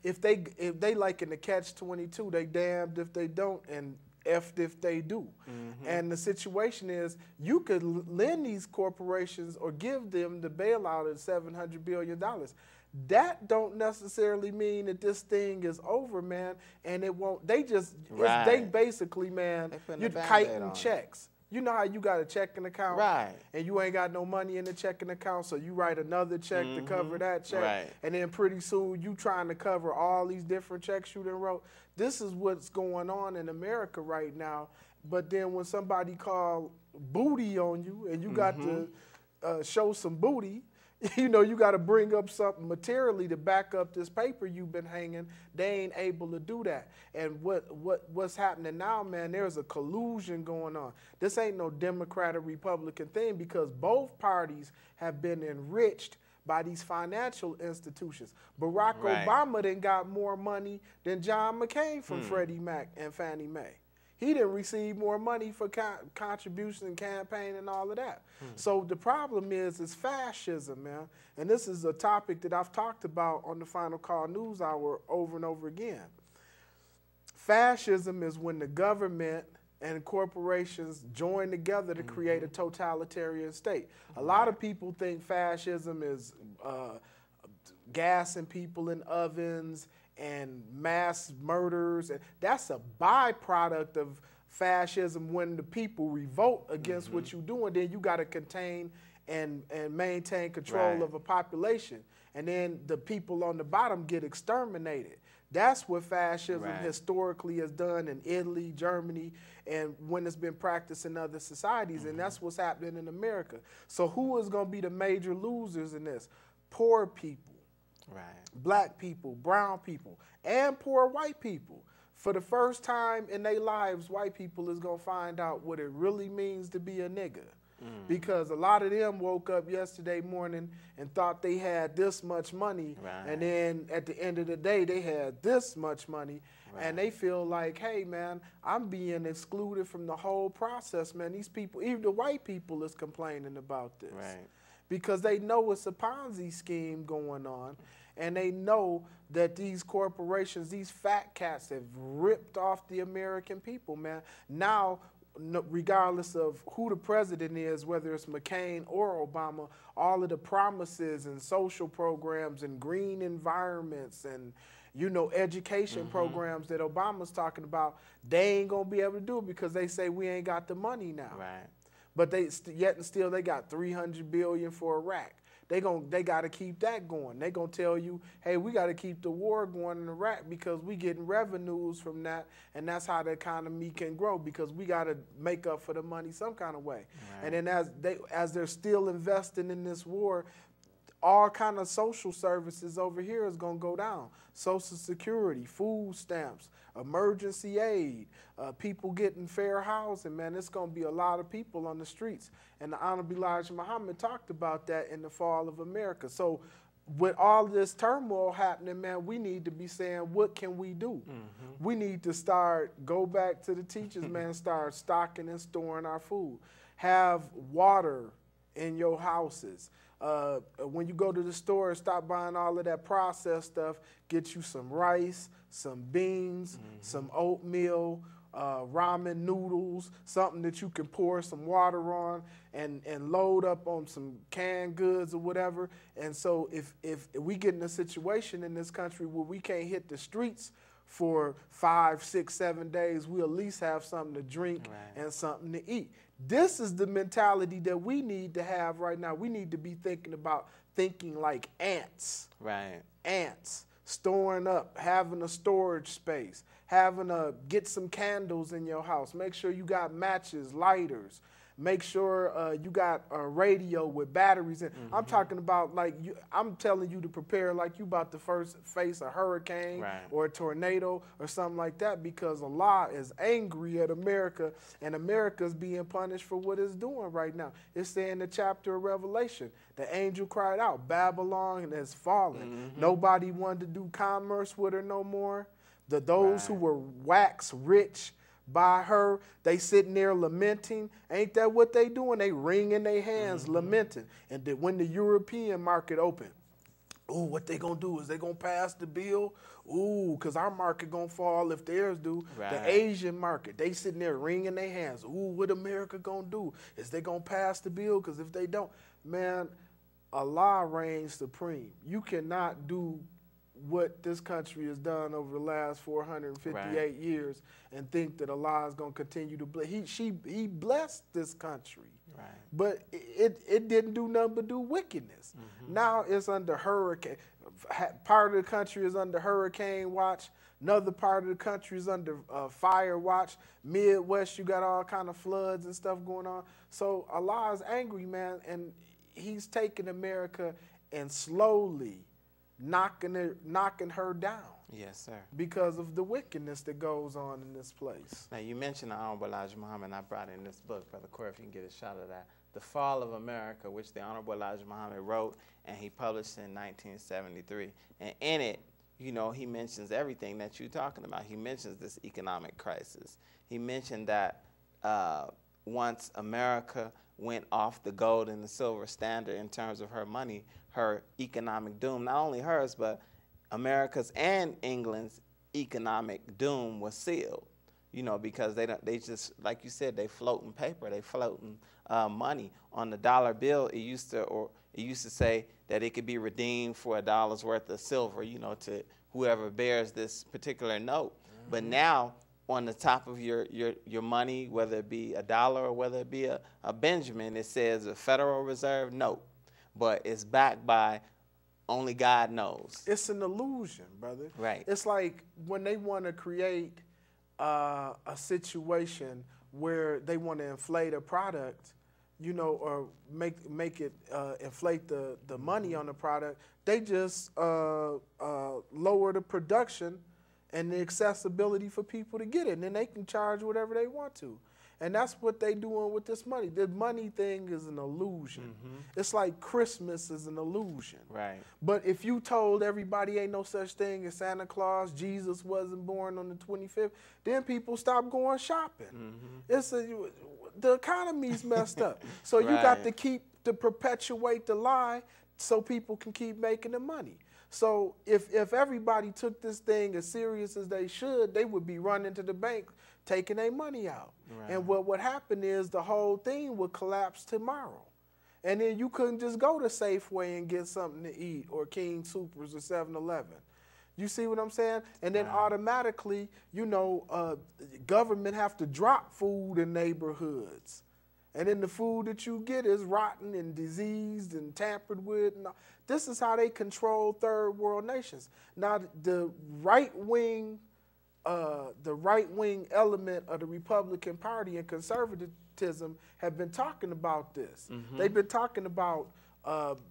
if they like in the catch-22, they damned if they don't and effed if they do. And the situation is, you could lend these corporations or give them the bailout of $700 billion. That don't necessarily mean that this thing is over, man, and it won't. They just, they basically, man, you're kiting checks. You know how you got a checking account, and you ain't got no money in the checking account, so you write another check to cover that check, and then pretty soon you trying to cover all these different checks you done wrote. This is what's going on in America right now. But then when somebody call booty on you, and you got to show some booty, you know, you got to bring up something materially to back up this paper you've been hanging. They ain't able to do that. And what's happening now, man, there's a collusion going on. This ain't no Democrat or Republican thing, because both parties have been enriched by these financial institutions. Barack Obama then got more money than John McCain from Freddie Mac and Fannie Mae. He didn't receive more money for contribution and campaign and all of that. So the problem is fascism, man. And this is a topic that I've talked about on the Final Call Newshour over and over again. Fascism is when the government and corporations join together to create a totalitarian state. A lot of people think fascism is gassing people in ovens and mass murders, and that's a byproduct of fascism. When the people revolt against what you're doing, then you got to contain and maintain control of a population, and then the people on the bottom get exterminated. That's what fascism historically has done in Italy, Germany, and when it's been practiced in other societies, and that's what's happening in America. So who is going to be the major losers in this? Poor people. Black people, brown people, and poor white people. For the first time in their lives, white people is going to find out what it really means to be a nigga. Because a lot of them woke up yesterday morning and thought they had this much money, and then at the end of the day, they had this much money, and they feel like, hey, man, I'm being excluded from the whole process, man. These people, even the white people, is complaining about this. Because they know it's a Ponzi scheme going on, and they know that these corporations, these fat cats, have ripped off the American people, man. Now, regardless of who the president is, whether it's McCain or Obama, all of the promises and social programs and green environments and, you know, education programs that Obama's talking about, they ain't gonna be able to do it because they say we ain't got the money now. But yet and still they got $300 billion for Iraq. They got to keep that going. They gonna tell you, hey, we got to keep the war going in Iraq because we getting revenues from that, and that's how the economy can grow, because we got to make up for the money some kind of way. And then as they're still investing in this war, all kind of social services over here is going to go down. Social Security, food stamps, emergency aid, people getting fair housing, man. It's going to be a lot of people on the streets. And the Hon Elijah Muhammad talked about that in the fall of America. So with all this turmoil happening, man, we need to be saying, what can we do? We need to go back to the teachers, man, start stocking and storing our food. Have water in your houses. When you go to the store, stop buying all of that processed stuff. Get you some rice, some beans, some oatmeal, ramen noodles, something that you can pour some water on and load up on some canned goods or whatever. And so if we get in a situation in this country where we can't hit the streets for 5, 6, 7 days, we at least have something to drink and something to eat. This is the mentality that we need to have right now. We need to be thinking like ants. Ants. Storing up, having a storage space, get some candles in your house. Make sure you got matches, lighters. Make sure you got a radio with batteries in. I'm talking about I'm telling you to prepare like you about to first face a hurricane or a tornado or something like that, because Allah is angry at America, and America's being punished for what it's doing right now. It's saying the chapter of Revelation, the angel cried out, Babylon has fallen. Nobody wanted to do commerce with her no more. Those who were wax rich by her, they sitting there lamenting. Ain't that what they doing? They wringing their hands lamenting. And when the European market opened, ooh, what they gonna do? Is they gonna pass the bill? Ooh, because our market gonna fall if theirs do. Right. The Asian market, they sitting there wringing their hands. Ooh, what America gonna do? Is they gonna pass the bill? Because if they don't, man, Allah reigns supreme. You cannot do what this country has done over the last 458 years and think that Allah is going to continue to bless. He blessed this country, but it didn't do nothing but do wickedness. Now it's under hurricane. Part of the country is under hurricane watch. Another part of the country is under fire watch. Midwest, you got all kind of floods and stuff going on. So Allah is angry, man, and he's taking America and slowly knocking her down. Yes, sir. Because of the wickedness that goes on in this place. Now, you mentioned the Honorable Elijah Muhammad, and I brought in this book, Brother Corey, if you can get a shot of that, The Fall of America, which the Honorable Elijah Muhammad wrote, and he published in 1973. And in it, you know, he mentions everything that you're talking about. He mentions this economic crisis. He mentioned that once America went off the gold and the silver standard in terms of her money, her economic doom, not only hers, but America's and England's economic doom was sealed, you know, because they just, like you said, they floating paper, they floating money. On the dollar bill, it used to say that it could be redeemed for $1 worth of silver, you know, to whoever bears this particular note. But now, on the top of your money, whether it be $1 or whether it be a Benjamin, it says a Federal Reserve note, but it's backed by only God knows. It's an illusion, brother. Right. It's like when they want to create a situation where they want to inflate a product, you know, or make it inflate the money on the product, they just lower the production and the accessibility for people to get it, and then they can charge whatever they want to. And that's what they doing with this money. The money thing is an illusion. It's like Christmas is an illusion. Right. But if you told everybody ain't no such thing as Santa Claus, Jesus wasn't born on the 25th, then people stop going shopping. The economy's messed up. So you got to perpetuate the lie so people can keep making the money. So if everybody took this thing as serious as they should, they would be running to the bank, taking their money out. And what would happen is the whole thing would collapse tomorrow. And then you couldn't just go to Safeway and get something to eat, or King Soopers or 7-Eleven. You see what I'm saying? And then automatically, you know, government have to drop food in neighborhoods. And then the food that you get is rotten and diseased and tampered with. And this is how they control third world nations. Now, the right-wing element of the Republican Party and conservatism have been talking about this. They've been talking about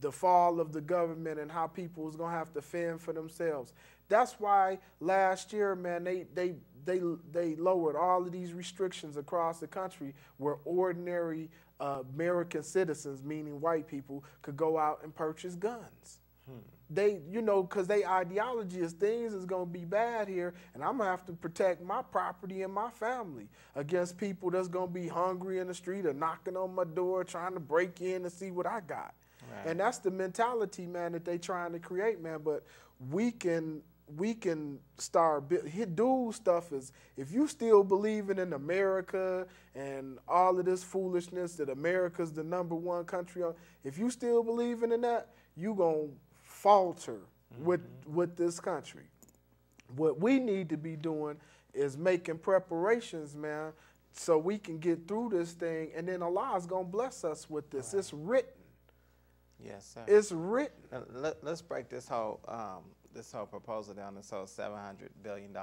the fall of the government and how people is going to have to fend for themselves. That's why last year, man, they lowered all of these restrictions across the country where ordinary American citizens, meaning white people, could go out and purchase guns. They, you know, because their ideology is things is going to be bad here, and I'm going to have to protect my property and my family against people that's going to be hungry in the street or knocking on my door trying to break in to see what I got. And that's the mentality, man, that they trying to create, man. But we can start do stuff is, if you still believing in America and all of this foolishness that America's the #1 country on, if you still believing in that, you gonna falter with this country. What we need to be doing is making preparations, man, so we can get through this thing, and then Allah's gonna bless us with this. It's written. Yes, sir. It's written. Let's break this whole proposal down, this whole $700 billion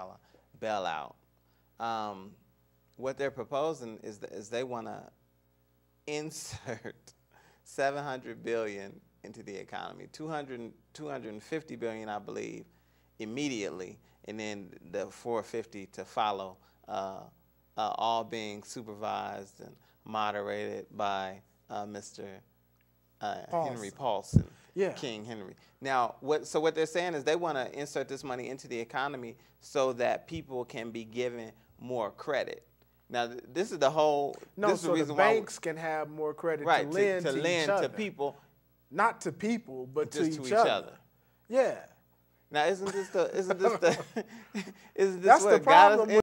bailout. What they're proposing is they want to insert $700 billion into the economy, 250 billion, I believe, immediately, and then the 450 to follow, all being supervised and moderated by Mr. Henry Paulson, King Henry. Now, what they're saying is they want to insert this money into the economy so that people can be given more credit. Now, this is the whole. No, this so is the the reason banks can have more credit to lend to each other. people. Not to people, but to each other. Yeah. Now, isn't this That's what the got us problem in